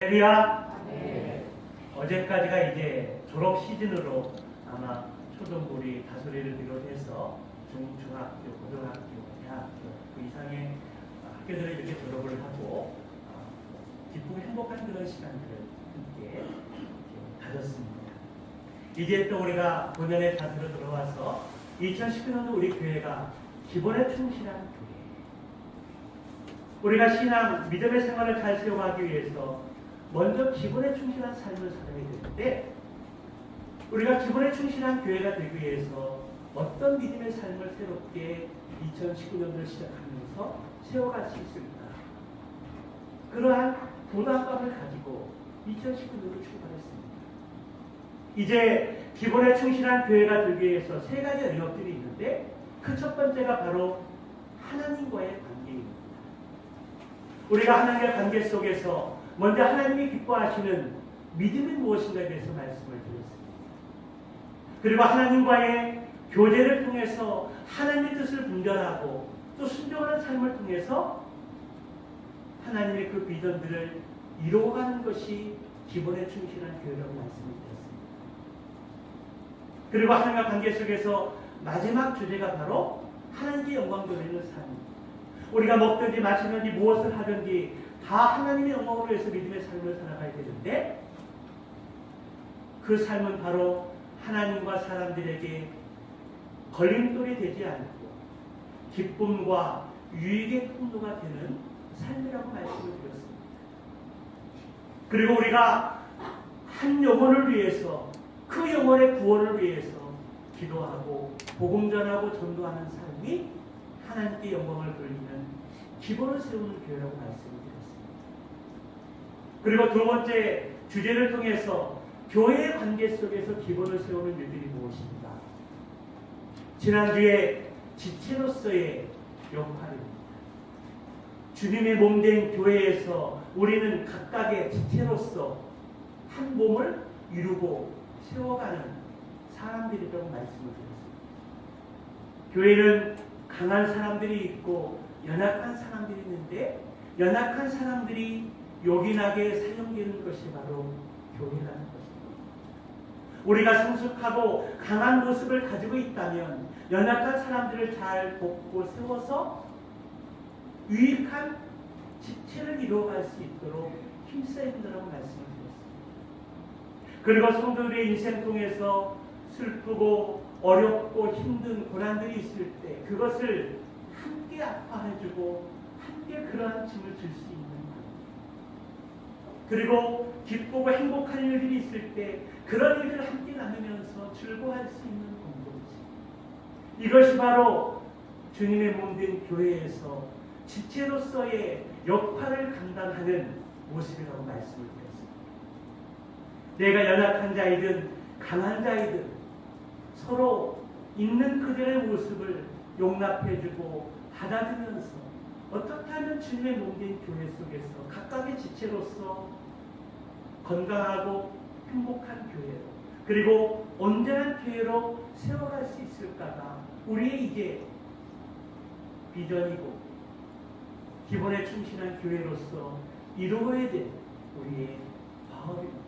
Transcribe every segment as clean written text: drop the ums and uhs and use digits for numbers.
할렐루야. 네. 어제까지가 이제 졸업 시즌으로 아마 초등부리 다소리를 비롯해서 중학교, 고등학교, 대학교 그 이상의 학교들을 이렇게 졸업을 하고 기쁘고 행복한 그런 시간들을 함께 가졌습니다. 이제 또 우리가 본연의 자세로 들어와서 2019년도 우리 교회가 기본에 충실한 교회, 우리가 신앙, 믿음의 생활을 잘 세워가기 위해서 먼저 기본에 충실한 삶을 살아야 되는데, 우리가 기본에 충실한 교회가 되기 위해서 어떤 믿음의 삶을 새롭게 2019년도를 시작하면서 세워갈 수 있을까? 그러한 부담감을 가지고 2019년도를 출발했습니다. 이제 기본에 충실한 교회가 되기 위해서 세 가지 영역들이 있는데, 그 첫 번째가 바로 하나님과의 관계입니다. 우리가 하나님의 관계 속에서 먼저 하나님이 기뻐하시는 믿음이 무엇인가에 대해서 말씀을 드렸습니다. 그리고 하나님과의 교제를 통해서 하나님의 뜻을 분별하고 또 순종하는 삶을 통해서 하나님의 그 비전들을 이루어가는 것이 기본에 충실한 교회라고 말씀을 드렸습니다. 그리고 하나님과 관계 속에서 마지막 주제가 바로 하나님께 영광 돌리는 삶입니다. 우리가 먹든지 마시든지 무엇을 하든지 다 하나님의 영광을 위해서 믿음의 삶을 살아가야 되는데, 그 삶은 바로 하나님과 사람들에게 걸림돌이 되지 않고 기쁨과 유익의 통로가 되는 삶이라고 말씀을 드렸습니다. 그리고 우리가 한 영혼을 위해서, 그 영혼의 구원을 위해서 기도하고 복음 전하고 전도하는 삶이 하나님께 영광을 돌리는 기본을 세우는 교회라고 말씀을 드렸습니다. 그리고 두 번째 주제를 통해서 교회의 관계 속에서 기본을 세우는 일들이 무엇입니까? 지난주에 지체로서의 역할입니다. 주님의 몸된 교회에서 우리는 각각의 지체로서 한 몸을 이루고 세워가는 사람들이라고 말씀을 드렸습니다. 교회는 강한 사람들이 있고 연약한 사람들이 있는데, 연약한 사람들이 요긴하게 사용되는 것이 바로 교회라는 것입니다. 우리가 성숙하고 강한 모습을 가지고 있다면 연약한 사람들을 잘 돕고 세워서 유익한 집체를 이루어갈 수 있도록 힘써야 된다고 말씀을 드렸습니다. 그리고 성도들의 인생 통해서 슬프고 어렵고 힘든 고난들이 있을 때 그것을 함께 아파해주고 함께 그러한 짐을 질 수 있는 것, 그리고 기쁘고 행복한 일들이 있을 때 그런 일들을 함께 나누면서 즐거워할 수 있는 공동체, 이것이 바로 주님의 몸된 교회에서 지체로서의 역할을 감당하는 모습이라고 말씀을 드렸습니다. 내가 연약한 자이든 강한 자이든 서로 있는 그들의 모습을 용납해주고 받아들면서 어떻게 하면 주님의 몸된 교회 속에서 각각의 지체로서 건강하고 행복한 교회로, 그리고 온전한 교회로 세워갈 수 있을까가 우리의 이제 비전이고 기본에 충실한 교회로서 이루어야 될 우리의 과업입니다.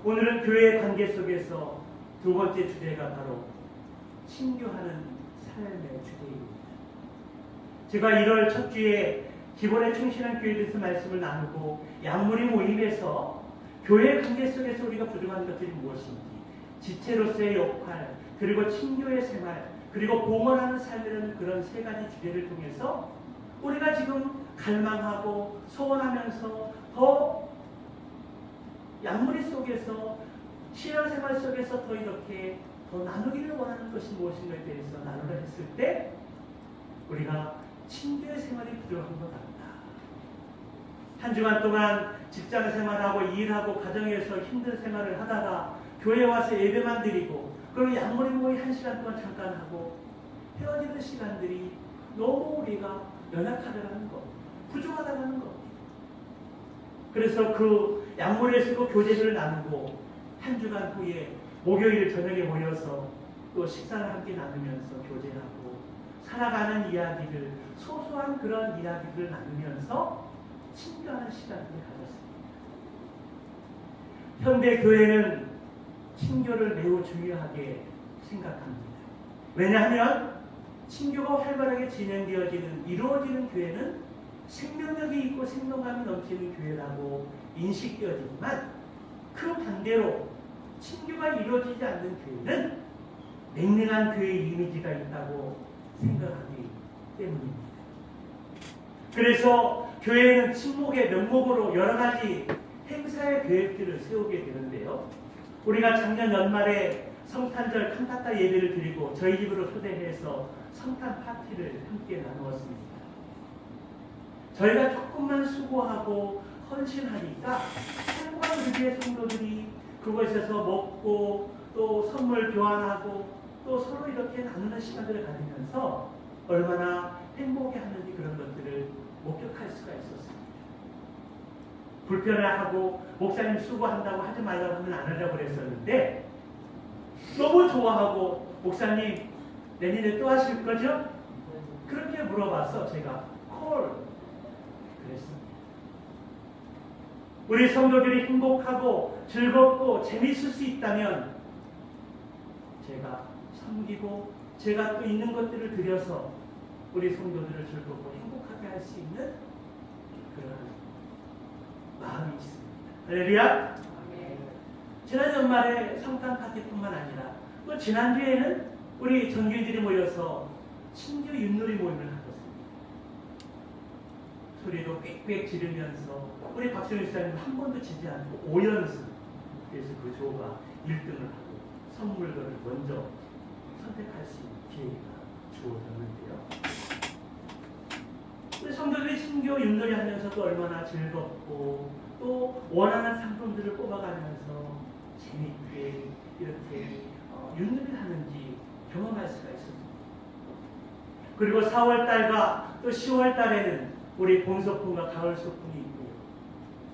오늘은 교회의 관계 속에서 두 번째 주제가 바로 친교하는 삶의 주제입니다. 제가 1월 첫 주에 기본에 충실한 교회에 대해서 말씀을 나누고 양무리 모임에서 교회 관계 속에서 우리가 부족한 것들이 무엇인지, 지체로서의 역할, 그리고 친교의 생활, 그리고 봉헌하는 삶이라는 그런 세 가지 주제를 통해서 우리가 지금 갈망하고 소원하면서 더 양무리 속에서 신앙생활 속에서 더 이렇게 더 나누기를 원하는 것이 무엇인가에 대해서 나누려 했을 때 우리가 친교의 생활이 부족한 것 같다. 한 주간 동안 직장생활하고 일하고 가정에서 힘든 생활을 하다가 교회에 와서 예배만 드리고 그리고 양머리 모이 1시간 동안 잠깐 하고 헤어지는 시간들이 너무 우리가 연약하다는 것, 부족하다는 것. 그래서 그 양머리에 서고 교제를 나누고 한 주간 후에 목요일 저녁에 모여서 또 식사를 함께 나누면서 교제하고 살아가는 이야기를, 소소한 그런 이야기를 나누면서 친교하는 시간을 가졌습니다. 현대 교회는 친교를 매우 중요하게 생각합니다. 왜냐하면 친교가 활발하게 진행되어지는 이루어지는 교회는 생명력이 있고 생동감이 넘치는 교회라고 인식되어지지만 그 반대로 친교가 이루어지지 않는 교회는 냉랭한 교회의 이미지가 있다고 생각하기 때문입니다. 그래서 교회는 친목의 명목으로 여러 가지 행사의 계획들을 세우게 되는데요. 우리가 작년 연말에 성탄절 칸타타 예배를 드리고 저희 집으로 초대해서 성탄 파티를 함께 나누었습니다. 저희가 조금만 수고하고 헌신하니까 한국한 우리의 성도들이 그곳에서 먹고 또 선물 교환하고 또 서로 이렇게 나누는 시간들을 가지면서 얼마나 행복해하는지 그런 것들을 목격할 수가 있었습니다. 불편해하고 목사님 수고한다고 하지 말라고 하면 안 하려고 그랬었는데 너무 좋아하고 목사님 내년에 또 하실 거죠? 그렇게 물어봐서 제가 콜 그랬습니다. 우리 성도들이 행복하고 즐겁고 재미있을 수 있다면 제가 섬기고 제가 또 있는 것들을 들여서 우리 성도들을 즐겁고 행복하게 할 수 있는 그런 마음이 있습니다. 할렐루야! 지난 연말에 성탄 파티뿐만 아니라 또 지난주에는 우리 전교인들이 모여서 친교 윷놀이 모임을 하셨습니다. 소리도 꽥꽥 지르면서 우리 박수영 목사님 한 번도 지지 않고 5연승 그래서 그 조가 1등을 하고 선물들을 먼저 선택할 수 있는 기회가 주어졌는데요. 우리 성도들이 친교 윷놀이 하면서도 얼마나 즐겁고 또 원하는 상품들을 뽑아가면서 재미있게 이렇게 윷놀이를 하는지 경험할 수가 있었습니다. 그리고 4월달과 또 10월달에는 우리 봄 소풍과 가을 소풍이 있고요.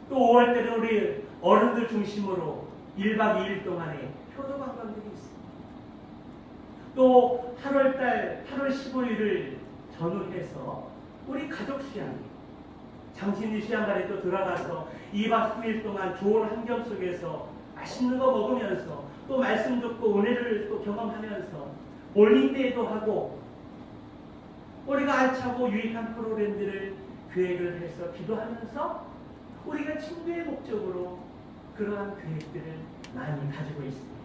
또 5월달에는 우리 어른들 중심으로 1박 2일 동안에 효도 관광들이 있습니다. 또 8월달 8월 15일을 전후해서 우리 가족 수양회 장신리 수양관에 또 들어가서 2박 3일 동안 좋은 환경 속에서 맛있는 거 먹으면서 또 말씀 듣고 은혜를 또 경험하면서 볼링대회도 하고 우리가 알차고 유익한 프로그램들을 계획을 해서 기도하면서 우리가 친구의 목적으로 그러한 계획들을 많이 가지고 있습니다.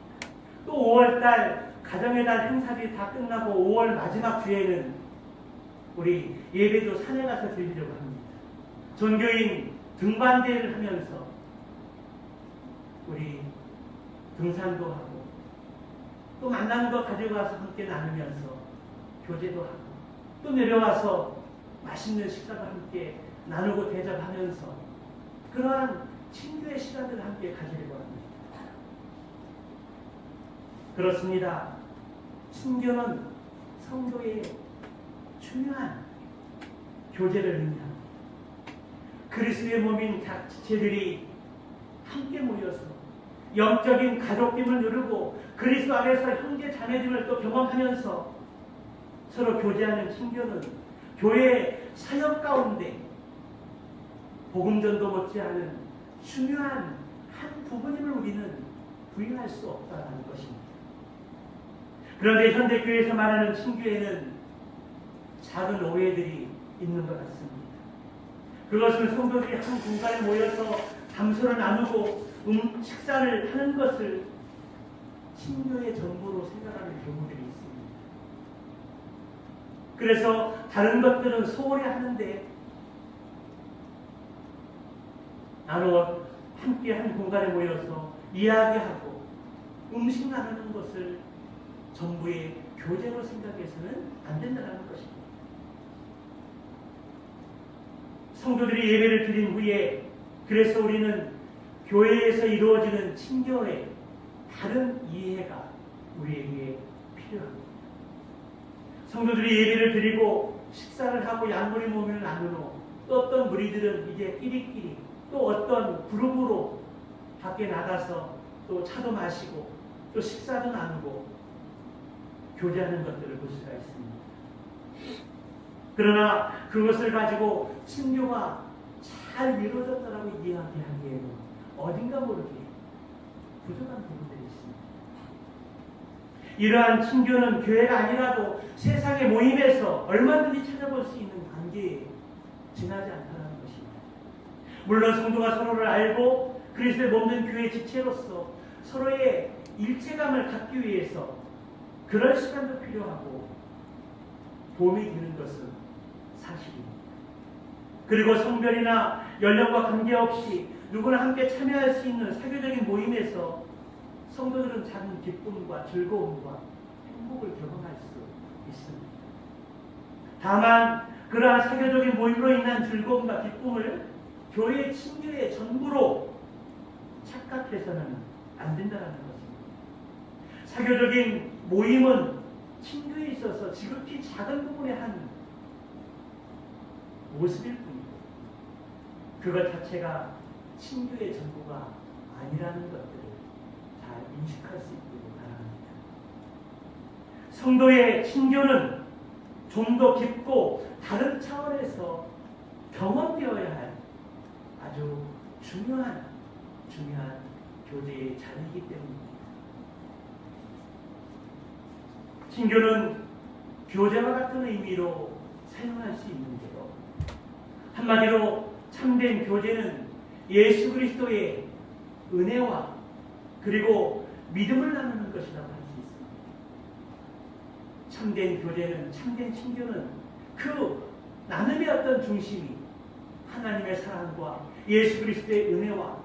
또 5월달 가정의 달 행사들이 다 끝나고 5월 마지막 주에는 우리 예배도 산에 가서 드리려고 합니다. 전교인 등반대회를 하면서 우리 등산도 하고 또 만나는 거 가지고 와서 함께 나누면서 교제도 하고 또 내려와서 맛있는 식사도 함께 나누고 대접하면서 그러한 친교의 시간들을 함께 가지려고 합니다. 그렇습니다. 친교는 성도의 중요한 교제를 의미합니다. 그리스도의 몸인 각 지체들이 함께 모여서 영적인 가족됨을 누르고 그리스도 안에서 형제 자매됨을 또 경험하면서 서로 교제하는 친교는 교회의 사역 가운데 복음전도 못지않은 중요한 한 부분임을 우리는 부인할 수 없다는 것입니다. 그런데 현대교회에서 말하는 친교에는 작은 오해들이 있는 것 같습니다. 그것은 성도들이 한 공간에 모여서 담소를 나누고 식사를 하는 것을 친교의 전부로 생각하는 경우들이 있습니다. 그래서 다른 것들은 소홀히 하는데 나로 함께 한 공간에 모여서 이야기하고 음식 나누는 것을 전부의 교제로 생각해서는 안 된다는 것입니다. 성도들이 예배를 드린 후에 그래서 우리는 교회에서 이루어지는 친교의 다른 이해가 우리에게 필요합니다. 성도들이 예배를 드리고 식사를 하고 양모리 모임을 나눈 후 또 어떤 무리들은 이제 끼리끼리 또 어떤 그룹으로 밖에 나가서 또 차도 마시고 또 식사도 나누고 교제하는 것들을 볼 수가 있습니다. 그러나 그것을 가지고 친교가 잘 이루어졌다라고 이야기하기에는 어딘가 모르게 부족한 부분들이 있습니다. 이러한 친교는 교회가 아니라도 세상의 모임에서 얼마든지 찾아볼 수 있는 관계에 지나지 않다는 것입니다. 물론 성도가 서로를 알고 그리스도의 몸된 교회의 지체로서 서로의 일체감을 갖기 위해서 그럴 시간도 필요하고 도움이 되는 것은 사실입니다. 그리고 성별이나 연령과 관계없이 누구나 함께 참여할 수 있는 사교적인 모임에서 성도들은 작은 기쁨과 즐거움과 행복을 경험할 수 있습니다. 다만 그러한 사교적인 모임으로 인한 즐거움과 기쁨을 교회의 친교의 전부로 착각해서는 안 된다는 것입니다. 사교적인 모임은 친교에 있어서 지극히 작은 부분의 한 모습일 뿐이고 그것 자체가 친교의 전부가 아니라는 것들을 잘 인식할 수 있기를 바랍니다. 성도의 친교는 좀 더 깊고 다른 차원에서 경험되어야 할 아주 중요한 교제의 자리이기 때문입니다. 친교는 교제와 같은 의미로 사용할 수 있는데요. 한마디로 참된 교제는 예수 그리스도의 은혜와 그리고 믿음을 나누는 것이라고 할 수 있습니다. 참된 교제는, 참된 친교는 그 나눔의 어떤 중심이 하나님의 사랑과 예수 그리스도의 은혜와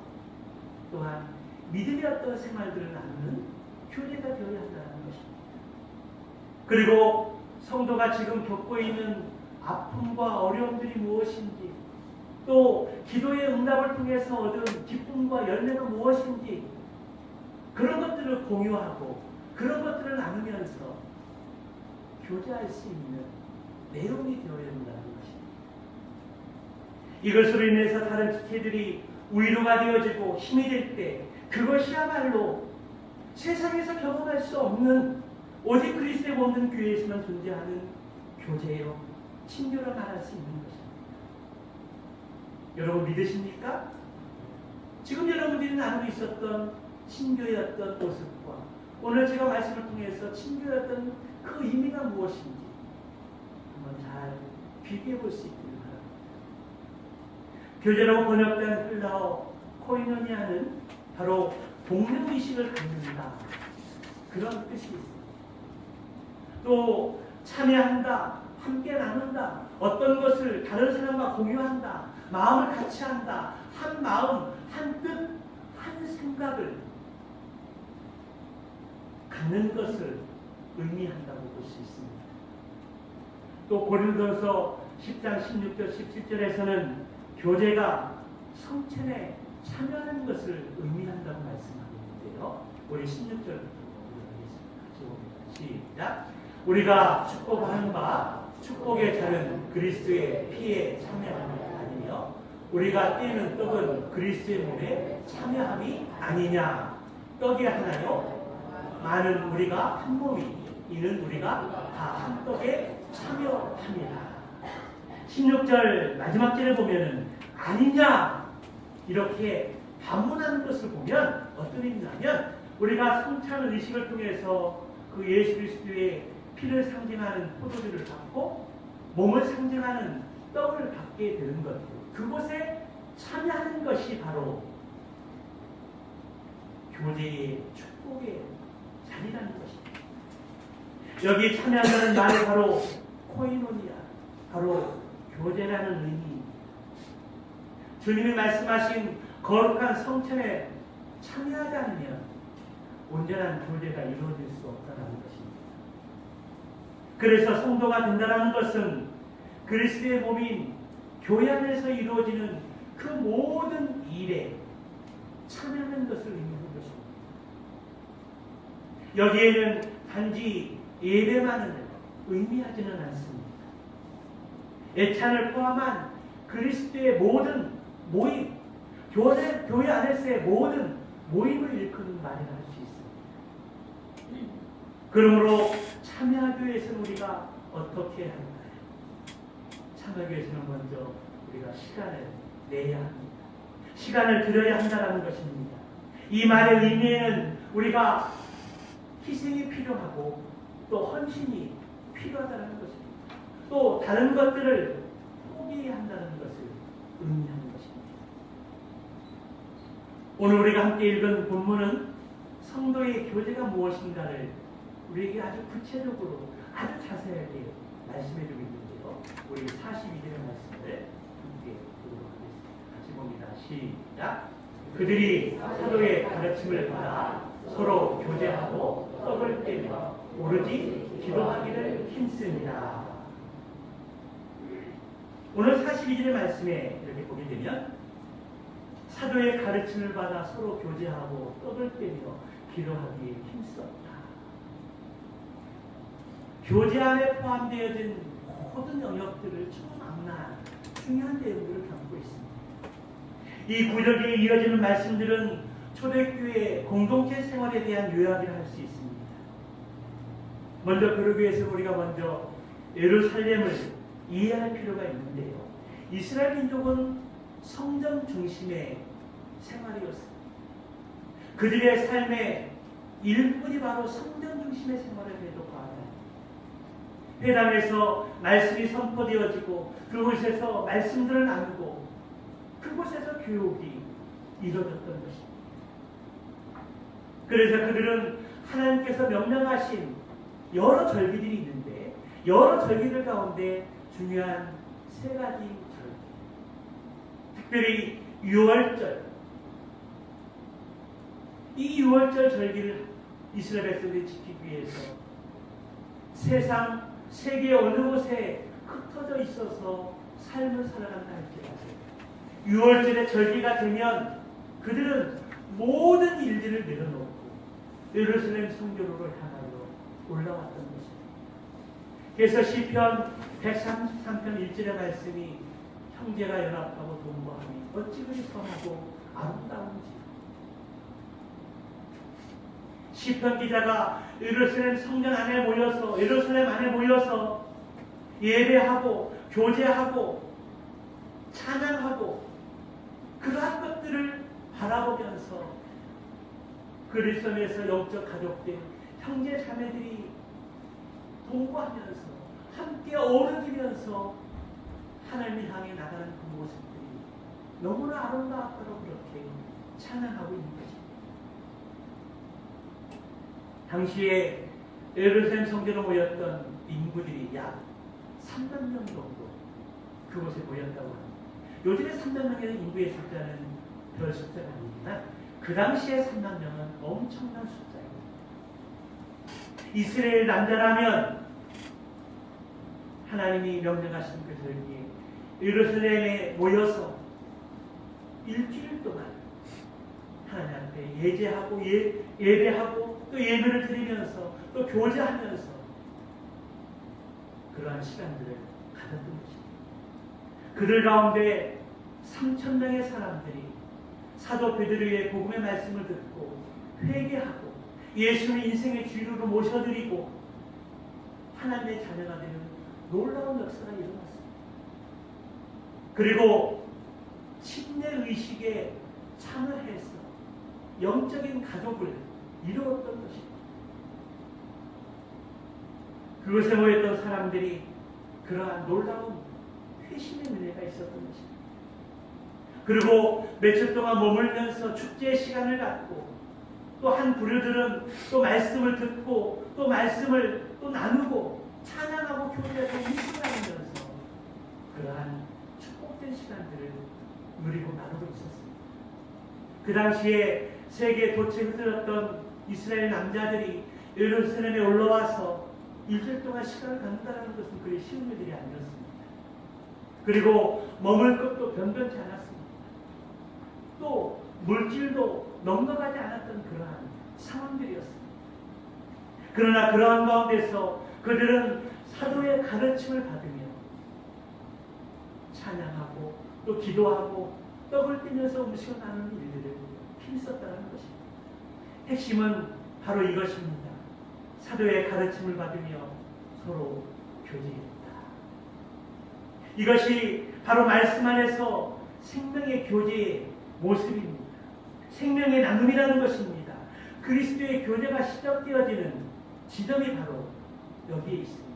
또한 믿음의 어떤 생활들을 나누는 교제가 되어야 한다는 것입니다. 그리고 성도가 지금 겪고 있는 아픔과 어려움들이 무엇인지 또 기도의 응답을 통해서 얻은 기쁨과 열매가 무엇인지 그런 것들을 공유하고 그런 것들을 나누면서 교제할 수 있는 내용이 되어야 한다는 것입니다. 이것으로 인해서 다른 지체들이 위로가 되어지고 힘이 될 때 그것이야말로 세상에서 경험할 수 없는 오직 그리스도의 몸된 교회에서만 존재하는 교제요, 친교라 말할 수 있는 것입니다. 여러분 믿으십니까? 지금 여러분들이 나누고 있었던 친교의 어떤 모습과 오늘 제가 말씀을 통해서 친교의 어떤 그 의미가 무엇인지 한번 잘 비교해 볼 수 있기를 바랍니다. 교제라고 번역된 헬라어 코이노니아는 바로 동료의식을 갖는다, 그런 뜻이 있습니다. 또 참여한다, 함께 나눈다, 어떤 것을 다른 사람과 공유한다, 마음을 같이 한다, 한 마음, 한 뜻, 한 생각을 갖는 것을 의미한다고 볼 수 있습니다. 또 고린도서 10장 16절 17절에서는 교제가 성찬에 참여하는 것을 의미한다고 말씀하고 있는데요. 우리 16절부터 시작. 우리가 축복하는 바 축복의 자는 그리스도의 피에 참여함이 아니며 우리가 떼는 떡은 그리스도의 몸에 참여함이 아니냐. 떡이 하나요? 많은 우리가 한 몸이 이는 우리가 다 한 떡에 참여합니다. 16절 마지막 절에 보면은 아니냐 이렇게 반문하는 것을 보면 어떤 의미냐면 우리가 성찬 의식을 통해서 그 예수 그리스도의 피를 상징하는 포도주를 받고 몸을 상징하는 떡을 받게 되는 것, 그곳에 참여하는 것이 바로 교제의 축복의 자리라는 것입니다. 여기 참여한다는 말이 바로 코이노니아, 바로 교제라는 의미. 주님이 말씀하신 거룩한 성찬에 참여하지 않으면 온전한 교제가 이루어질 수 없다는 것입니다. 그래서 성도가 된다는 것은 그리스도의 몸인 교회 안에서 이루어지는 그 모든 일에 참여하는 것을 의미하는 것입니다. 여기에는 단지 예배만을 의미하지는 않습니다. 애찬을 포함한 그리스도의 모든 모임, 교회 안에서의 모든 모임을 일컫는 말이라 할 수 있습니다. 그러므로 참여하기 위해서는 우리가 어떻게 할까요? 참여하기 위해서는 먼저 우리가 시간을 내야 합니다. 시간을 들여야 한다는 것입니다. 이 말의 의미는 우리가 희생이 필요하고 또 헌신이 필요하다는 것입니다. 또 다른 것들을 포기해야 한다는 것을 의미하는 것입니다. 오늘 우리가 함께 읽은 본문은 성도의 교제가 무엇인가를 우리에게 아주 구체적으로 아주 자세하게 말씀해주고 있는데요. 우리 42절의 말씀을 함께 보도록 하겠습니다. 같이 봅니다. 시작. 그들이 사도의 가르침을 받아 서로 교제하고 떡을 떼며 오로지 기도하기를 힘씁니다. 오늘 42절의 말씀에 이렇게 보게 되면 사도의 가르침을 받아 서로 교제하고 떡을 떼며 기도하기에 힘썼다. 교제 안에 포함되어진 모든 영역들을 총망라한 중요한 내용들을 담고 있습니다. 이 구절에 이어지는 말씀들은 초대교회 공동체 생활에 대한 요약을 할 수 있습니다. 먼저 그러기 위해서 우리가 먼저 예루살렘을 이해할 필요가 있는데요. 이스라엘 민족은 성전 중심의 생활이었습니다. 그들의 삶의 일부분이 바로 성전 중심의 생활을 해도 과언이 아닙니다. 회당에서 말씀이 선포되어지고 그곳에서 말씀들을 나누고 그곳에서 교육이 이루어졌던 것입니다. 그래서 그들은 하나님께서 명령하신 여러 절기들이 있는데 여러 절기들 가운데 중요한 세 가지 절기, 특별히 유월절, 이 유월절 절기를 이스라엘 백성들이 지키기 위해서 세계 어느 곳에 흩어져 있어서 삶을 살아간다 할지라도 유월절의 절기가 되면 그들은 모든 일들을 내려놓고 예루살렘 성전으로 향하여 올라왔던 것입니다. 그래서 시편 133편 1절의 말씀이 형제가 연합하고 동거함이 어찌 그리 선하고 아름다운지. 시편 기자가 예루살렘 성전 안에 모여서 예루살렘 안에 모여서 예배하고 교제하고 찬양하고 그러한 것들을 바라보면서 그리스도에서 영적 가족들 형제 자매들이 동거하면서 함께 어우러지면서 하나님을 향해 나가는 그 모습들이 너무나 아름다웠다고 그렇게 찬양하고 있는 것입니다. 당시에 예루살렘 성전에 모였던 인구들이 약 3만 명 정도 그곳에 모였다고 합니다. 요즘에 3만 명의 인구의 숫자는 별 숫자가 아니지만 그 당시에 3만 명은 엄청난 숫자입니다. 이스라엘 남자라면 하나님이 명령하신 그 절기에 예루살렘에 모여서 일주일 동안 하나님 앞에 예제하고 예배하고 또 예배를 드리면서 또 교제하면서 그러한 시간들을 가졌던 것입니다. 그들 가운데 3,000명의 사람들이 사도 베드로의 복음의 말씀을 듣고 회개하고 예수를 인생의 주인으로 모셔드리고 하나님의 자녀가 되는 놀라운 역사가 일어났습니다. 그리고 침례 의식에 참여해서 영적인 가족을 이루었던 것입니다. 그곳에 모였던 사람들이 그러한 놀라운 회심의 은혜가 있었던 것입니다. 그리고 며칠 동안 머물면서 축제의 시간을 갖고 또 한 부류들은 또 말씀을 듣고 또 말씀을 또 나누고 찬양하고 교제하고 묵상하면서 그러한 축복된 시간들을 누리고 나누고 있었습니다. 그 당시에 세계에 도처에 흩어졌던 이스라엘 남자들이 예루살렘에 올라와서 일주일 동안 시간을 갖는다는 것은 그리 쉬운 일이 아니었습니다. 그리고 머물 것도 변변치 않았습니다. 또 물질도 넉넉하지 않았던 그러한 상황들이었습니다. 그러나 그러한 가운데서 그들은 사도의 가르침을 받으며 찬양하고 또 기도하고 떡을 떼면서 음식을 나누는 일들을 힘썼다는 것입니다. 핵심은 바로 이것입니다. 사도의 가르침을 받으며 서로 교제했다. 이것이 바로 말씀 안에서 생명의 교제의 모습입니다. 생명의 나눔이라는 것입니다. 그리스도의 교제가 시작되어지는 지점이 바로 여기에 있습니다.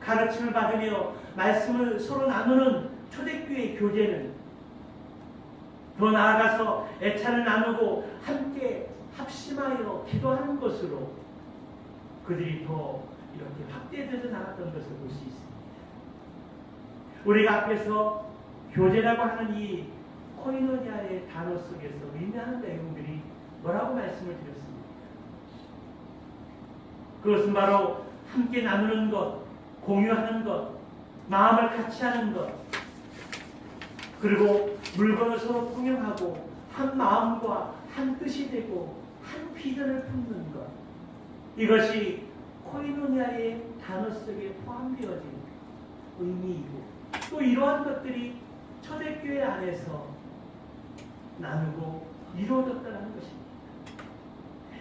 가르침을 받으며 말씀을 서로 나누는 초대교회의 교제는 더 나아가서 애찬을 나누고 함께 합심하여 기도하는 것으로 그들이 더 이렇게 확대되어 나갔던 것을 볼 수 있습니다. 우리가 앞에서 교제라고 하는 이 코이노니아의 단어 속에서 의미하는 내용들이 뭐라고 말씀을 드렸습니다. 그것은 바로 함께 나누는 것, 공유하는 것, 마음을 같이 하는 것, 그리고 물건을 서로 통용하고 한 마음과 한 뜻이 되고 한 비전을 품는 것. 이것이 코이노니아의 단어 속에 포함되어진 의미이고 또 이러한 것들이 초대교회 안에서 나누고 이루어졌다는 것입니다.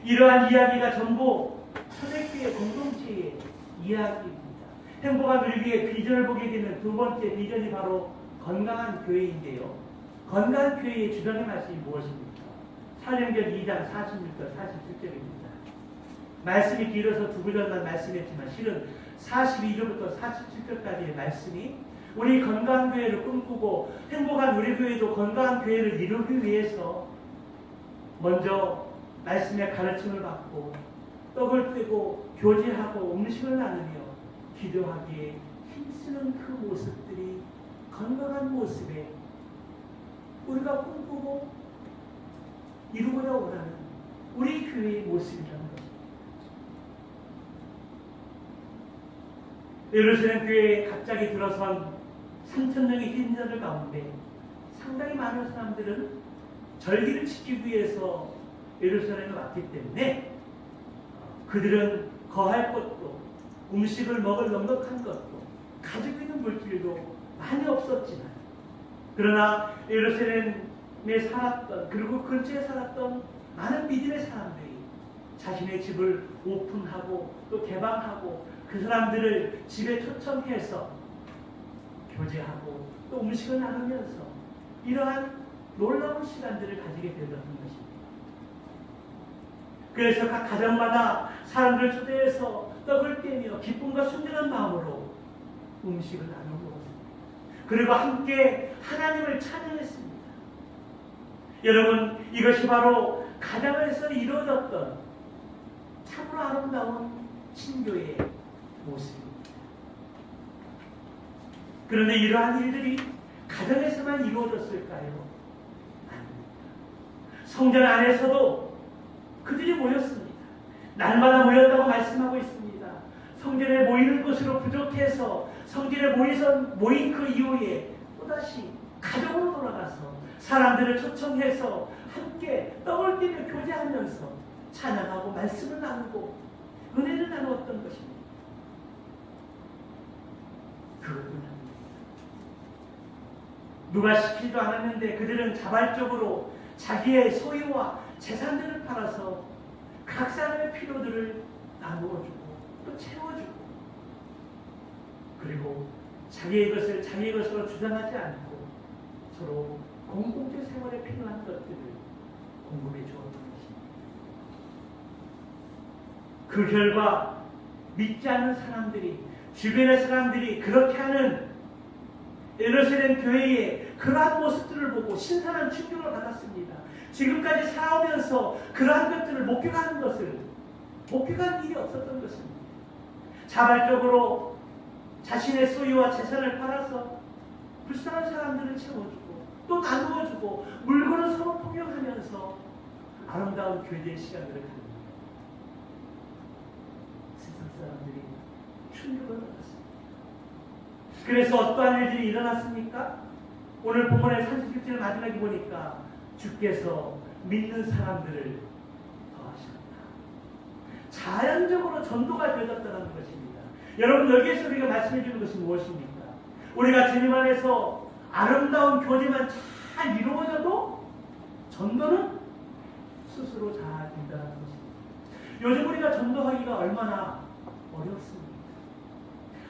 이러한 이야기가 전부 초대교회 공동체의 이야기입니다. 행복한 우리의 비전을 보게 되는 두 번째 비전이 바로 건강한 교회인데요. 건강한 교회의 주장의 말씀이 무엇입니까? 사도행전 2장 46절 47절입니다. 말씀이 길어서 두 구절만 말씀했지만 실은 42절부터 47절까지의 말씀이 우리 건강한 교회를 꿈꾸고 행복한 우리 교회도 건강한 교회를 이루기 위해서 먼저 말씀의 가르침을 받고 떡을 떼고 교제하고 음식을 나누며 기도하기에 힘쓰는 그 모습들이 건강한 모습에 우리가 꿈꾸고 이루고자 원하는 우리 교회의 모습이라는 것입니다. 예루살렘 교회에 갑자기 들어선 3,000명의 흰자들 가운데 상당히 많은 사람들은 절기를 지키기 위해서 예루살렘에 왔기 때문에 그들은 거할 것도 음식을 먹을 넉넉한 것도 가지고 있는 물질도 많이 없었지만 그러나 예루살렘에 살았던 그리고 근처에 살았던 많은 믿음의 사람들이 자신의 집을 오픈하고 또 개방하고 그 사람들을 집에 초청해서 교제하고 또 음식을 나누면서 이러한 놀라운 시간들을 가지게 되었던 것입니다. 그래서 각 가정마다 사람들을 초대해서 떡을 떼며 기쁨과 순전한 마음으로 음식을 나누어 먹었습니다. 그리고 함께 하나님을 찬양했습니다. 여러분, 이것이 바로 가정에서 이루어졌던 참으로 아름다운 친교의 모습입니다. 그런데 이러한 일들이 가정에서만 이루어졌을까요? 아닙니다. 성전 안에서도 그들이 모였습니다. 날마다 모였다고 말씀하고 있습니다. 성전에 모이는 것으로 부족해서 성전에 모인 그 이후에 또다시 가정으로 돌아가서 사람들을 초청해서 함께 떡을 떼며 교제하면서 찬양하고 말씀을 나누고 은혜를 나누었던 것입니다. 그것뿐 아닙니다. 누가 시키지도 않았는데 그들은 자발적으로 자기의 소유와 재산들을 팔아서 각 사람의 필요들을 나누어주고 또 채워주고 그리고 자기의 것으로 주장하지 않고 서로 공동체 생활에 필요한 것들을 공급해 주었던 것입니다. 그 결과 믿지 않는 사람들이 주변의 사람들이 그렇게 하는 예루살렘 교회의 그러한 모습들을 보고 신선한 충격을 받았습니다. 지금까지 살아오면서 그러한 것들을 목격하는 일이 없었던 것입니다. 자발적으로 자신의 소유와 재산을 팔아서 불쌍한 사람들을 채워주고 또 나누어주고 물건을 서로 통용하면서 아름다운 교제의 시간들을 갖습니다. 세상 사람들이 충격을 받았습니다. 그래서 어떠한 일들이 일어났습니까? 오늘 본문의 36절 마지막에 보니까 주께서 믿는 사람들을 더하셨다. 자연적으로 전도가 되어졌다는 것입니다. 여러분, 여기에서 우리가 말씀해 주는 것이 무엇입니까? 우리가 주님 안에서 아름다운 교제만 잘 이루어져도 전도는 스스로 잘 된다는 것입니다. 요즘 우리가 전도하기가 얼마나 어렵습니까?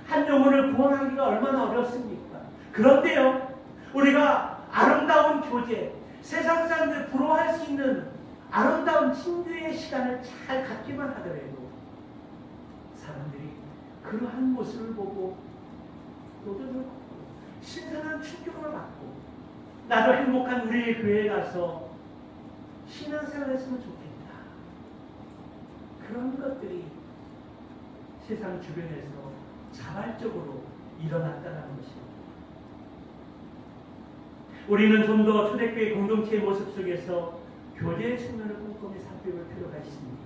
한 영혼을 구원하기가 얼마나 어렵습니까? 그런데요, 우리가 아름다운 교제, 세상 사람들 부러워할 수 있는 아름다운 친교의 시간을 잘 갖기만 하더라도 사람들이 그러한 모습을 보고 노동을 받고 신선한 충격을 받고 나도 행복한 우리의 교회에 가서 신앙생활 했으면 좋겠다. 그런 것들이 세상 주변에서 자발적으로 일어났다는 것입니다. 우리는 좀 더 초대교회 공동체의 모습 속에서 교제의 측면을 꼼꼼히 살펴볼 필요가 있습니다.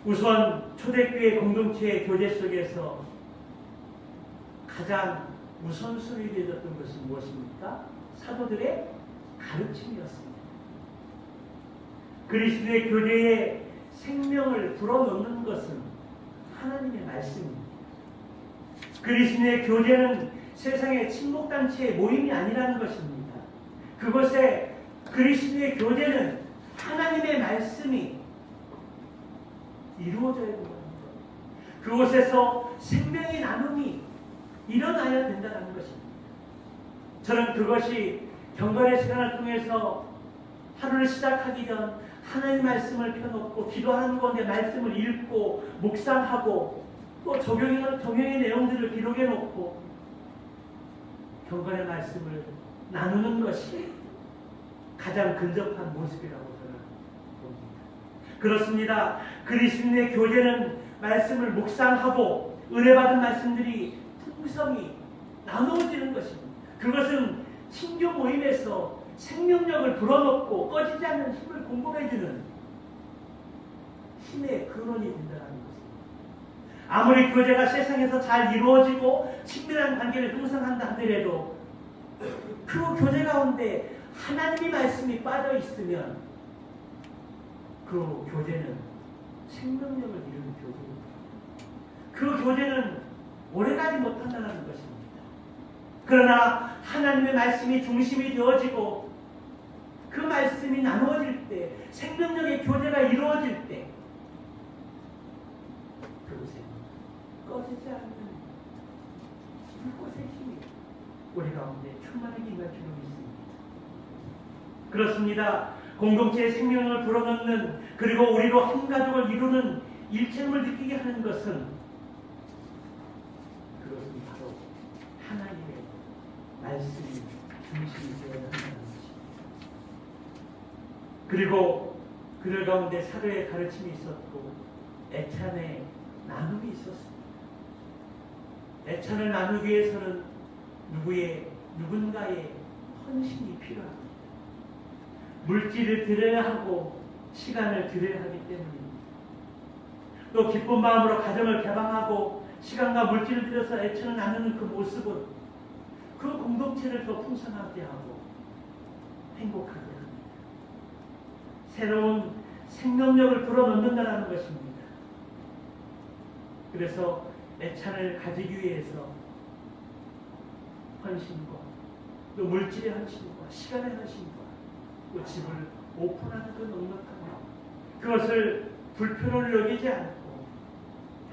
우선 초대교회 공동체의 교제 속에서 가장 우선순위 되었던 것이 무엇입니까? 사도들의 가르침이었습니다. 그리스도의 교제에 생명을 불어넣는 것은 하나님의 말씀입니다. 그리스도의 교제는 세상의 친목단체의 모임이 아니라는 것입니다. 그것에 그리스도의 교제는 하나님의 말씀이 이루어져야 된다는 것. 그곳에서 생명의 나눔이 일어나야 된다는 것입니다. 저는 그것이 경건의 시간을 통해서 하루를 시작하기 전 하나님의 말씀을 펴놓고 기도하는 가운데 말씀을 읽고 묵상하고 또 적용의 내용들을 기록해 놓고 경건의 말씀을 나누는 것이 가장 근접한 모습이라고 저는 봅니다. 그렇습니다. 그리스도의 교제는 말씀을 묵상하고 은혜받은 말씀들이 풍성히 나누어지는 것입니다. 그것은 신교 모임에서 생명력을 불어넣고 꺼지지 않는 힘을 공급해주는 힘의 근원이 된다는 것입니다. 아무리 교제가 세상에서 잘 이루어지고 친밀한 관계를 형성한다 하더라도 그 교제 가운데 하나님의 말씀이 빠져 있으면 그 교제는 생명력을 이루는 교제입니다. 그 교제는 오래가지 못한다는 것입니다. 그러나 하나님의 말씀이 중심이 되어지고 그 말씀이 나누어질 때 생명력의 교제가 이루어질 때 그곳에 꺼지지 않는 불꽃의 힘이 우리 가운데 충만하게 임할 줄로 믿습니다. 그렇습니다. 공동체의 생명을 불어넣는 그리고 우리로 한 가족을 이루는 일체임을 느끼게 하는 것은 그것은 바로 하나님의 말씀이 중심이 되어야 한다는 것입니다. 그리고 그들 가운데 사도의 가르침이 있었고 애찬의 나눔이 있었습니다. 애찬을 나누기 위해서는 누군가의 헌신이 필요합니다. 물질을 드려야 하고 시간을 드려야 하기 때문입니다. 또 기쁜 마음으로 가정을 개방하고 시간과 물질을 들여서 애천을 나누는 그 모습은 그 공동체를 더 풍성하게 하고 행복하게 합니다. 새로운 생명력을 불어넣는다는 것입니다. 그래서 애찬을 가지기 위해서 헌신과 또 물질의 헌신과 시간의 헌신과 또 집을 오픈하는 그 넉넉한 마음, 그것을 불편을 여기지 않고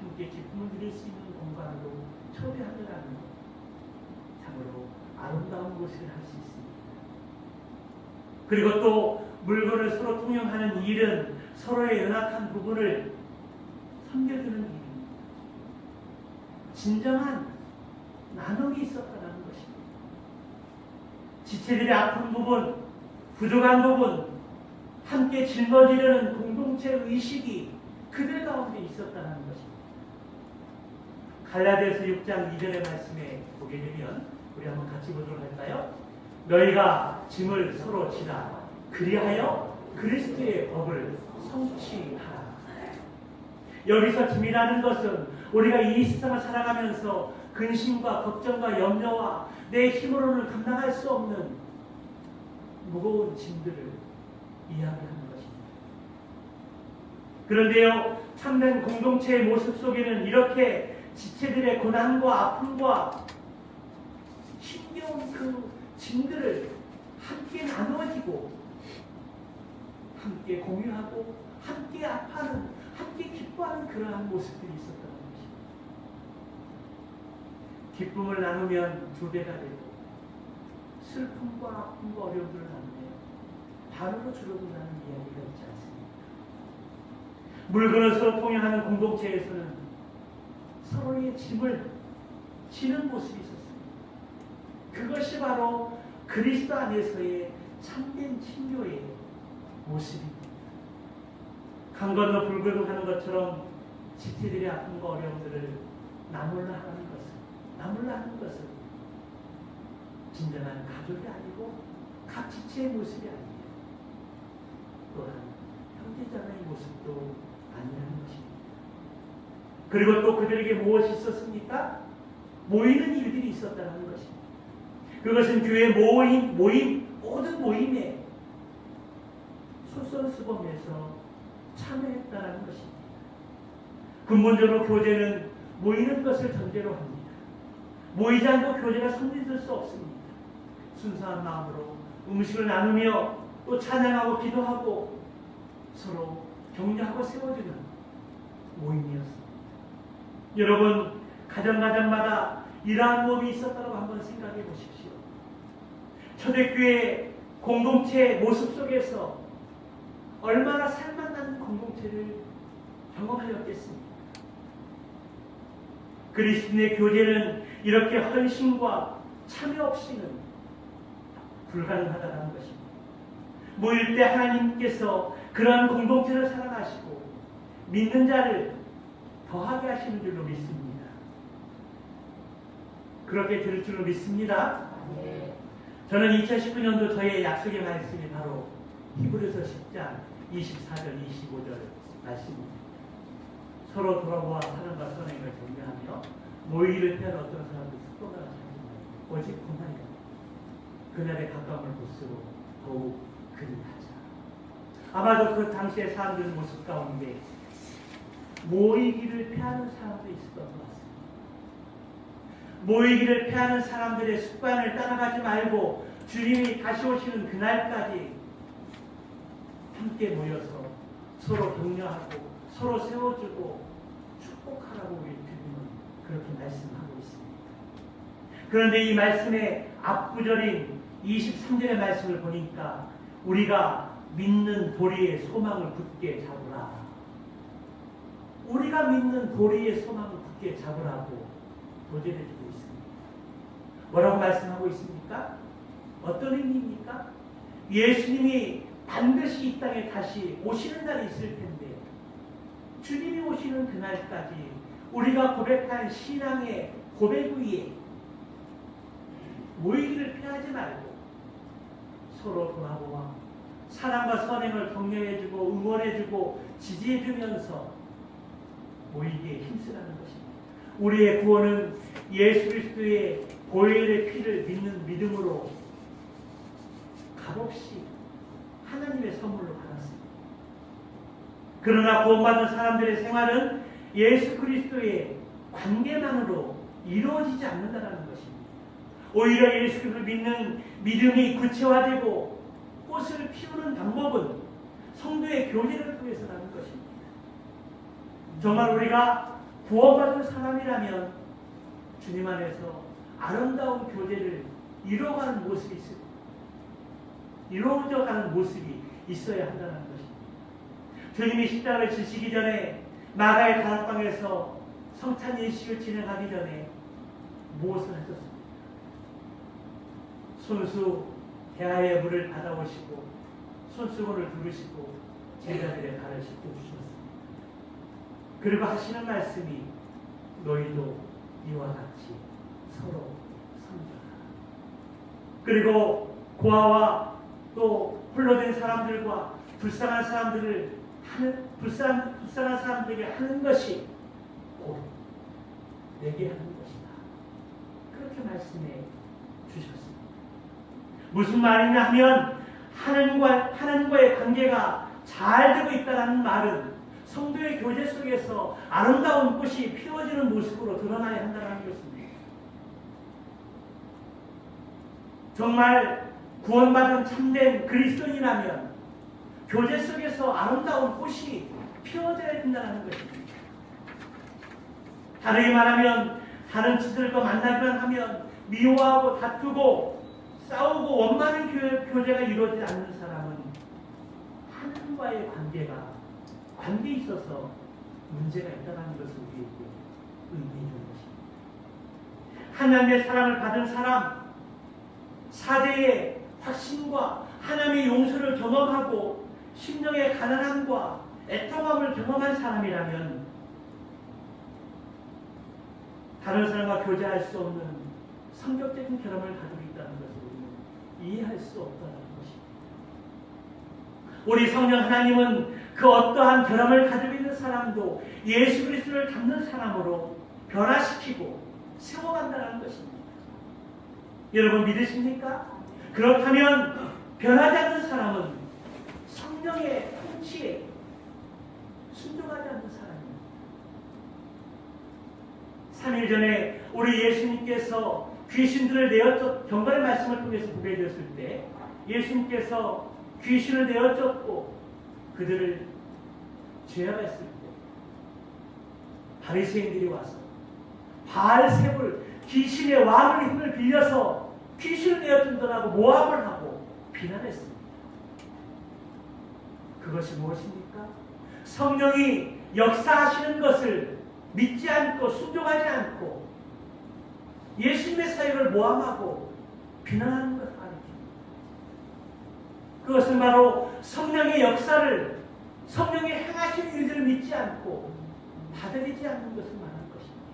함께 기쁨을 드릴 수 있는 공간으로 초대하더라는 것, 참으로 아름다운 것을 할 수 있습니다. 그리고 또 물건을 서로 통용하는 일은 서로의 연약한 부분을 섬겨주는 일입니다. 진정한 나눔이 있었다는 것입니다. 지체들의 아픈 부분, 부족한 부분, 함께 짊어지려는 공동체 의식이 그들 가운데 있었다는 것입니다. 갈라디아서 6장 2절의 말씀에 보게 되면 우리 한번 같이 보도록 할까요? 너희가 짐을 서로 지라 그리하여 그리스도의 법을 성취하라. 여기서 짐이라는 것은 우리가 이 세상을 살아가면서 근심과 걱정과 염려와 내 힘으로는 감당할 수 없는 무거운 짐들을 이야기하는 것입니다. 그런데요, 참된 공동체의 모습 속에는 이렇게 지체들의 고난과 아픔과 힘겨운 그 짐들을 함께 나누어지고 함께 공유하고 함께 아파하는, 함께 기뻐하는 그러한 모습들이 있었다는 것입니다. 기쁨을 나누면 2배가 되고 슬픔과 아픔과 어려움들을 나누네요. 바로로 줄어든다는 이야기가 있지 않습니까? 물건을 서로 통용하는 공동체에서는 서로의 짐을 지는 모습이 있었습니다. 그것이 바로 그리스도 안에서의 참된 친교의 모습입니다. 강 건너 불 건너가는 것처럼 지체들의 아픔과 어려움들을 나눌라 하는 것은 진정한 가족이 아니고 각 지체의 모습이 아니에요. 또한 형제자매의 모습도 아니라는 것입니다. 그리고 또 그들에게 무엇이 있었습니까? 모이는 일들이 있었다는 것입니다. 그것은 교회 모든 모임에 솔선수범해서 참여했다는 것입니다. 근본적으로 교제는 모이는 것을 전제로 합니다. 모이지 않고 교제가 성립될 수 없습니다. 순수한 마음으로 음식을 나누며 또 찬양하고 기도하고 서로 격려하고 세워주는 모임이었습니다. 여러분, 가정마다 이러한 모임이 있었다고 한번 생각해 보십시오. 초대교회 공동체 모습 속에서 얼마나 살만한 공동체를 경험하였겠습니까? 그리스도인의 교제는 이렇게 헌신과 참여 없이는 불가능하다는 것입니다. 모일 때 하나님께서 그러한 공동체를 사랑하시고 믿는 자를 더하게 하시는 줄로 믿습니다. 그렇게 될 줄로 믿습니다. 저는 2019년도 저의 약속의 말씀이 바로 히브리서 10장 24절 25절 말씀입니다. 서로 돌아보아 사랑과 선행을 격려하며 모이기를 피하는 어떤 사람도 습관을 하지 말고 오직 고난이다. 그날의 가까움을 볼수록 더욱 그리하자. 아마도 그 당시의 사람들 모습 가운데 모이기를 피하는 사람도 있었던 것 같습니다. 모이기를 피하는 사람들의 습관을 따라가지 말고 주님이 다시 오시는 그날까지 함께 모여서 서로 격려하고 서로 세워주고 축복하라고 우리 주님은 그렇게 말씀하고 있습니다. 그런데 이 말씀의 앞구절인 23절의 말씀을 보니까 우리가 믿는 도리의 소망을 굳게 잡으라. 우리가 믿는 도리의 소망을 굳게 잡으라고 도전해 주고 있습니다. 뭐라고 말씀하고 있습니까? 어떤 의미입니까? 예수님이 반드시 이 땅에 다시 오시는 날이 있을 텐데 주님이 오시는 그날까지 우리가 고백한 신앙의 고백 위에 모이기를 피하지 말고 서로 돌아보아 사랑과 선행을 격려해주고 응원해주고 지지해주면서 모이기에 힘쓰라는 것입니다. 우리의 구원은 예수 그리스도의 보혈의 피를 믿는 믿음으로 값없이 하나님의 선물로 받았습니다. 그러나 구원받은 사람들의 생활은 예수 그리스도의 관계만으로 이루어지지 않는다는 것입니다. 오히려 예수 그리스도를 믿는 믿음이 구체화되고 꽃을 피우는 방법은 성도의 교제를 통해서라는 것입니다. 정말 우리가 구원받은 사람이라면 주님 안에서 아름다운 교제를 이루어가는 모습이 있습니다. 이루어져가는 모습이 있어야 한다는 것입니다. 주님이 십자가를 지시기 전에 마가의 다락방에서 성찬 예식을 진행하기 전에 무엇을 하셨습니까? 손수 대하의 물을 받아오시고 손수건을 두르시고 제자들의 발을 씻고 주셨습니다. 그리고 하시는 말씀이 너희도 이와 같이 서로 섬겨라. 그리고 고아와 또 홀로 된 사람들과 불쌍한 사람들을 불쌍한 사람들에게 하는 것이 곧 내게 하는 것이다. 그렇게 말씀해 주셨습니다. 무슨 말이냐 하면 하나님과의 관계가 잘 되고 있다는 말은 성도의 교제 속에서 아름다운 꽃이 피워지는 모습으로 드러나야 한다는 것입니다. 정말 구원받은 참된 그리스도인이라면 교제 속에서 아름다운 꽃이 피워져야 된다는 것입니다. 다르게 말하면 다른 지들과 만나기만 하면 미워하고 다투고 싸우고 원만한 교제가 이루어지지 않는 사람은 하나님과의 관계에 있어서 문제가 있다는 것을 우리에게 의미해 주는 것입니다. 하나님의 사랑을 받은 사람, 사대의 확신과 하나님의 용서를 경험하고 심령의 가난함과 애통함을 경험한 사람이라면 다른 사람과 교제할 수 없는 성격적인 결함을 가지고 있다는 것을 우리는 이해할 수 없다는 것입니다. 우리 성령 하나님은 그 어떠한 결함을 가지고 있는 사람도 예수 그리스도를 닮는 사람으로 변화시키고 세워간다는 것입니다. 여러분 믿으십니까? 그렇다면 변하지 않는 사람은 성령의 통치에 순종하지 않는 사람입니다. 3일 전에 우리 예수님께서 귀신들을 내어쫓 경건의 말씀을 통해서 구별되었을 때 예수님께서 귀신을 내어쫓고 그들을 제압했을 때 바리새인들이 와서 바알세불 귀신의 왕의 힘을 빌려서 귀신을 내어쫓는다고 모함을 하고 비난했습니다. 그것이 무엇입니까? 성령이 역사하시는 것을 믿지 않고 순종하지 않고 예수님의 사역을 모함하고 비난하는 것을 가리킵니다. 그것은 바로 성령의 역사를, 성령이 행하시는 일들을 믿지 않고 받아들이지 않는 것을 말하는 것입니다.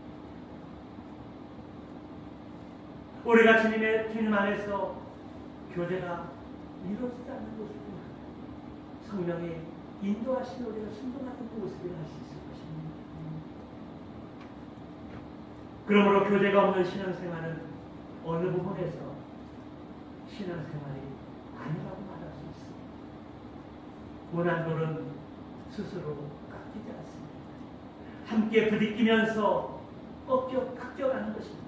우리가 주님 안에서 교제가 이루어지지 않는 것입니다. 성령의 인도하신 우리가 순종하는 모습을 할 수 있을 것입니다. 그러므로 교제가 없는 신앙생활은 어느 부분에서 신앙생활이 아니라고 말할 수 있습니다. 문안돌은 스스로 깎이지 않습니다. 함께 부딪히면서 깎여가는 것입니다.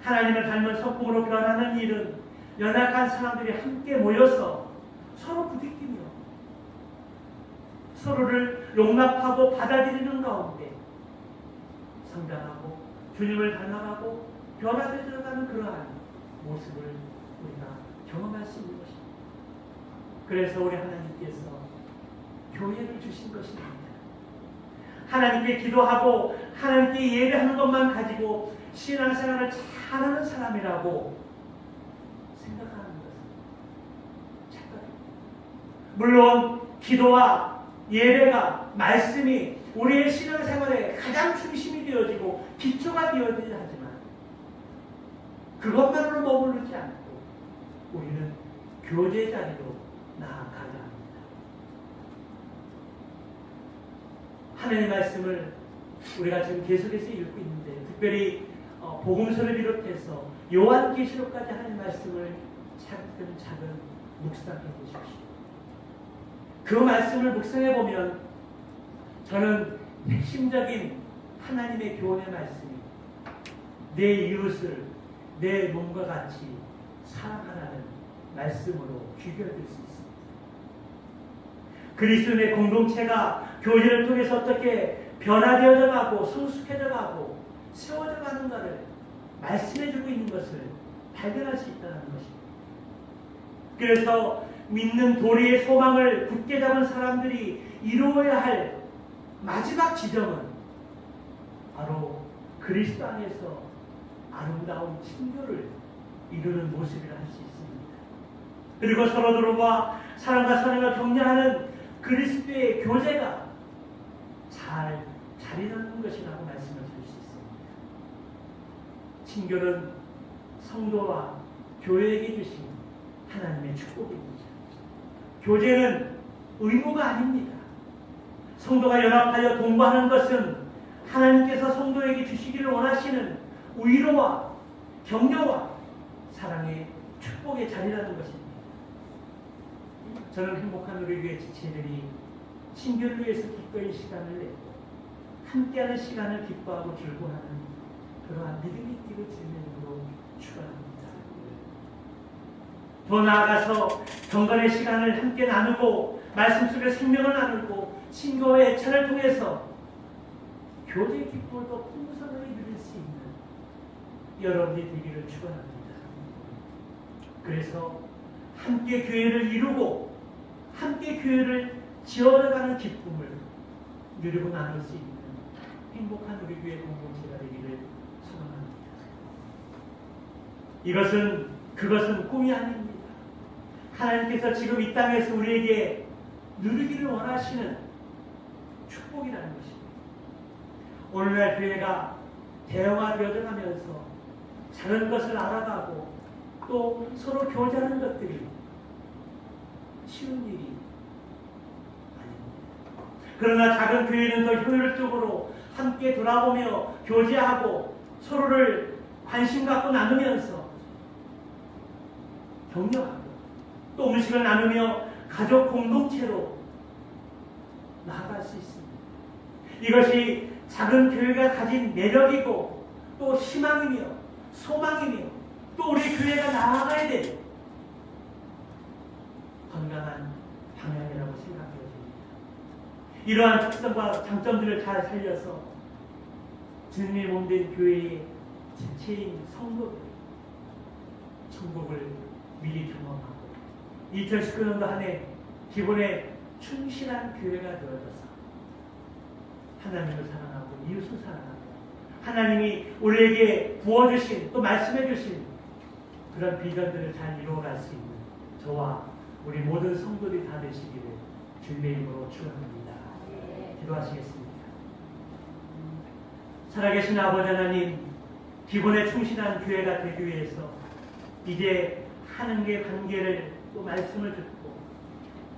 하나님을 닮은 성품으로 변하는 일은 연약한 사람들이 함께 모여서 서로 부딪히며 서로를 용납하고 받아들이는 가운데 성장하고 주님을 닮아가고 변화되어가는 그러한 모습을 우리가 경험할 수 있는 것입니다. 그래서 우리 하나님께서 교회를 주신 것입니다. 하나님께 기도하고 하나님께 예배하는 것만 가지고 신앙생활을 잘하는 사람이라고 생각하는 것은 착각입니다. 물론 기도와 예배가 말씀이 우리의 신앙생활의 가장 중심이 되어지고 기초가 되어지야 하지만 그것만으로 머무르지 않고 우리는 교제 자리로 나아가야 합니다. 하나님의 말씀을 우리가 지금 계속해서 읽고 있는데 특별히 복음서를 비롯해서 요한계시록까지 하나님의 말씀을 차근차근 묵상해 보십시오. 그 말씀을 묵상해 보면 저는 핵심적인 하나님의 교훈의 말씀이 내 이웃을 내 몸과 같이 사랑하라는 말씀으로 귀결될 수 있습니다. 그리스도의 공동체가 교제를 통해서 어떻게 변화되어져 가고 성숙해져 가고 세워져 가는가를 말씀해 주고 있는 것을 발견할 수 있다는 것입니다. 그래서 믿는 도리의 소망을 굳게 잡은 사람들이 이루어야 할 마지막 지점은 바로 그리스도 안에서 아름다운 친교를 이루는 모습이라 할 수 있습니다. 그리고 서로서로가 사랑과 사랑을 격려하는 그리스도의 교제가 잘 자리 잡는 것이라고 말씀을 드릴 수 있습니다. 친교는 성도와 교회에게 주신 하나님의 축복입니다. 교제는 의무가 아닙니다. 성도가 연합하여 동거하는 것은 하나님께서 성도에게 주시기를 원하시는 위로와 격려와 사랑의 축복의 자리라는 것입니다. 저는 행복한 우리 교회 지체들이 친교를 위해서 기꺼이 시간을 내고 함께하는 시간을 기뻐하고 즐거워하는 그러한 믿음이 있기를 주님으로 축원합니다. 더 나아가서 경건의 시간을 함께 나누고 말씀 속에 생명을 나누고 친구와의 애찬을 통해서 교제의 기쁨을 더 풍성하게 누릴 수 있는 여러분이 되기를 축원합니다. 그래서 함께 교회를 이루고 함께 교회를 지어가는 기쁨을 누리고 나눌 수 있는 행복한 우리 교회 공동체가 되기를 소망합니다. 그것은 꿈이 아닙니다. 하나님께서 지금 이 땅에서 우리에게 누리기를 원하시는 축복이라는 것입니다. 오늘날 교회가 대화되어 가면서 작은 것을 알아가고 또 서로 교제하는 것들이 쉬운 일이 아닙니다. 그러나 작은 교회는 더 효율적으로 함께 돌아보며 교제하고 서로를 관심 갖고 나누면서 격려하고 또 음식을 나누며 가족 공동체로 나아갈 수 있습니다. 이것이 작은 교회가 가진 매력이고 또 희망이며 소망이며 또 우리 교회가 나아가야 될 건강한 방향이라고 생각되어집니다. 이러한 특성과 장점들을 잘 살려서 주님의 몸된 교회의 지체인 성도들 천국을 미리 경험하고 2019년도 한 해 기본에 충실한 교회가 되어져서 하나님을 사랑하고 이웃을 사랑하고 하나님이 우리에게 부어주신 또 말씀해주신 그런 비전들을 잘 이루어갈 수 있는 저와 우리 모든 성도들이 다 되시기를 주님의 이름으로 축원합니다. 기도하시겠습니다. 살아계신 아버지 하나님, 기본에 충실한 교회가 되기 위해서 이제 하나님의 관계를 또 말씀을 듣고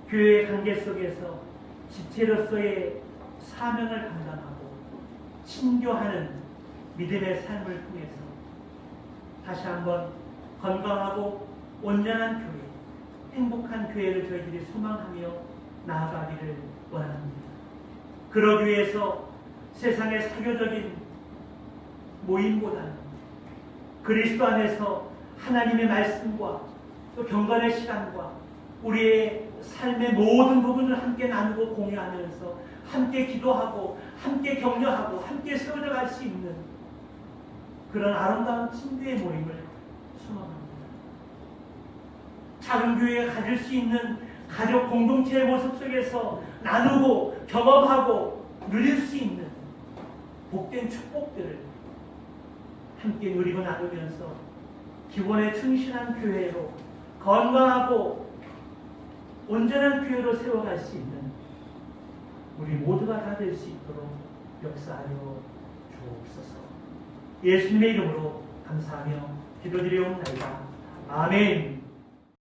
교회의 관계 속에서 지체로서의 사명을 감당하고 친교하는 믿음의 삶을 통해서 다시 한번 건강하고 온전한 교회, 행복한 교회를 저희들이 소망하며 나아가기를 원합니다. 그러기 위해서 세상의 사교적인 모임보다는 그리스도 안에서 하나님의 말씀과 또 경건의 시간과 우리의 삶의 모든 부분을 함께 나누고 공유하면서 함께 기도하고 함께 격려하고 함께 세워져 갈 수 있는 그런 아름다운 친구의 모임을 소망합니다. 작은 교회가 가질 수 있는 가족 공동체의 모습 속에서 나누고 경험하고 누릴 수 있는 복된 축복들을 함께 누리고 나누면서 기본에 충실한 교회로 건강하고 온전한 교회로 세워갈 수 있는 우리 모두가 다 될 수 있도록 역사하여 주옵소서. 예수님의 이름으로 감사하며 기도드리옵나이다. 아멘.